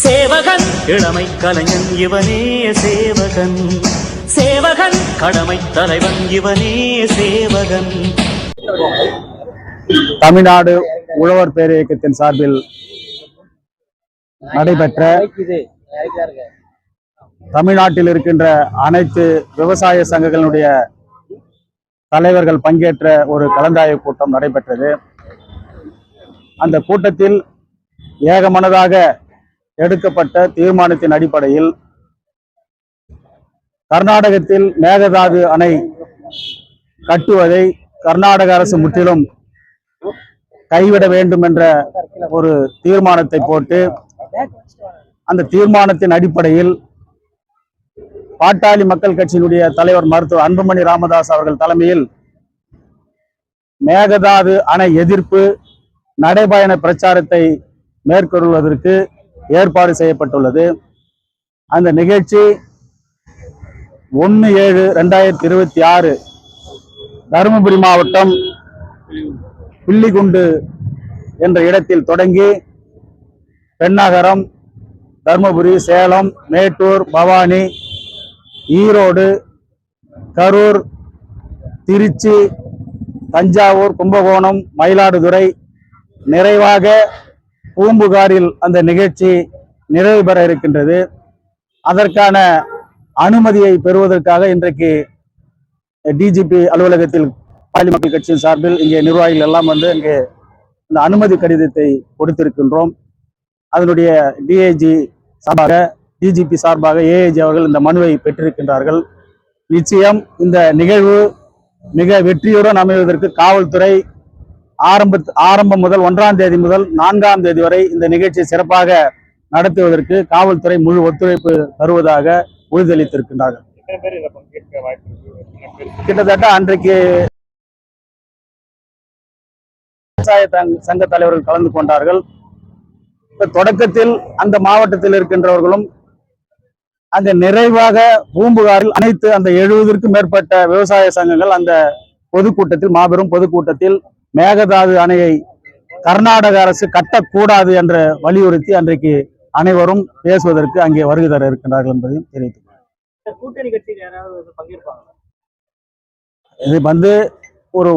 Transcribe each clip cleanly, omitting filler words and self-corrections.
சேவகன் இளமை கலைஞன் இவனே சேவகன், சேவகன் கடமை தலைவன் இவனே சேவகன். தமிழ்நாடு உழவர் பேர் இயக்கத்தின் சார்பில் நடைபெற்ற தமிழ்நாட்டில் இருக்கின்ற அனைத்து விவசாய சங்கங்களுடைய தலைவர்கள் பங்கேற்ற ஒரு கலந்தாய்வு கூட்டம் நடைபெற்றது. அந்த கூட்டத்தில் ஏகமனதாக எடுக்கப்பட்ட தீர்மானத்தின் அடிப்படையில் கர்நாடகத்தில் மேகதாது அணை கட்டுவதை கர்நாடக அரசு முற்றிலும் கைவிட வேண்டும் என்ற ஒரு தீர்மானத்தை போட்டு, அந்த தீர்மானத்தின் அடிப்படையில் பாட்டாளி மக்கள் கட்சியினுடைய தலைவர் மருத்துவர் அன்புமணி ராமதாஸ் அவர்கள் தலைமையில் மேகதாது அணை எதிர்ப்பு நடைபயண பிரச்சாரத்தை மேற்கொள்வதற்கு ஏற்பாடு செய்யப்பட்டுள்ளது. அந்த நிகழ்ச்சி 1/7/2026 தருமபுரி மாவட்டம் பில்லிகுண்டு என்ற இடத்தில் தொடங்கி பெண்ணகரம், தருமபுரி, சேலம், மேட்டூர், பவானி, ஈரோடு, கரூர், திருச்சி, தஞ்சாவூர், கும்பகோணம், மயிலாடுதுறை, நிறைவாக பூம்புகாரில் அந்த நிகழ்ச்சி நிறைவு பெற இருக்கின்றது. அதற்கான அனுமதியை பெறுவதற்காக இன்றைக்கு டிஜிபி அலுவலகத்தில் பாட்டாளி மக்கள் கட்சியின் சார்பில் இங்கே நிர்வாகிகள் எல்லாம் வந்து இங்கே இந்த அனுமதி கடிதத்தை கொடுத்திருக்கின்றோம். அதனுடைய டிஐஜி சார்பாக, டிஜிபி சார்பாக ஏஐஜி அவர்கள் இந்த மனுவை பெற்றிருக்கின்றார்கள். நிச்சயம் இந்த நிகழ்வு மிக வெற்றியுடன் அமைவதற்கு காவல்துறை ஆரம்பம் முதல் 1ஆம் தேதி முதல் 4ஆம் தேதி வரை இந்த நிகழ்ச்சியை சிறப்பாக நடத்துவதற்கு காவல்துறை முழு ஒத்துழைப்பு தருவதாக உறுதியளித்திருக்கின்றார்கள். கிட்டத்தட்ட அன்றைக்கு விவசாய சங்க தலைவர்கள் கலந்து கொண்டார்கள். தொடக்கத்தில் அந்த மாவட்டத்தில் இருக்கின்றவர்களும் அந்த நிறைவாக பூம்புகாரில் அனைத்து அந்த 70க்கும் மேற்பட்ட விவசாய சங்கங்கள் அந்த பொதுக்கூட்டத்தில், மாபெரும் பொதுக்கூட்டத்தில் மேகதாது அணையை கர்நாடக அரசு கட்டக்கூடாது என்று வலியுறுத்தி அன்றைக்கு அனைவரும் பேசுவதற்கு அங்கே வருகை தர இருக்கின்றார்கள் என்பதையும் தெரிவித்துள்ளார். இது வந்து ஒரு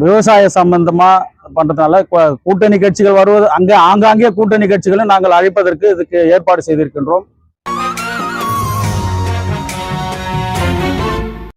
விவசாய சம்பந்தமா பண்றதுனால கூட்டணி கட்சிகள் வருவது, அங்கே ஆங்காங்கே கூட்டணி கட்சிகளை நாங்கள் அழைப்பதற்கு இதுக்கு ஏற்பாடு செய்திருக்கின்றோம்.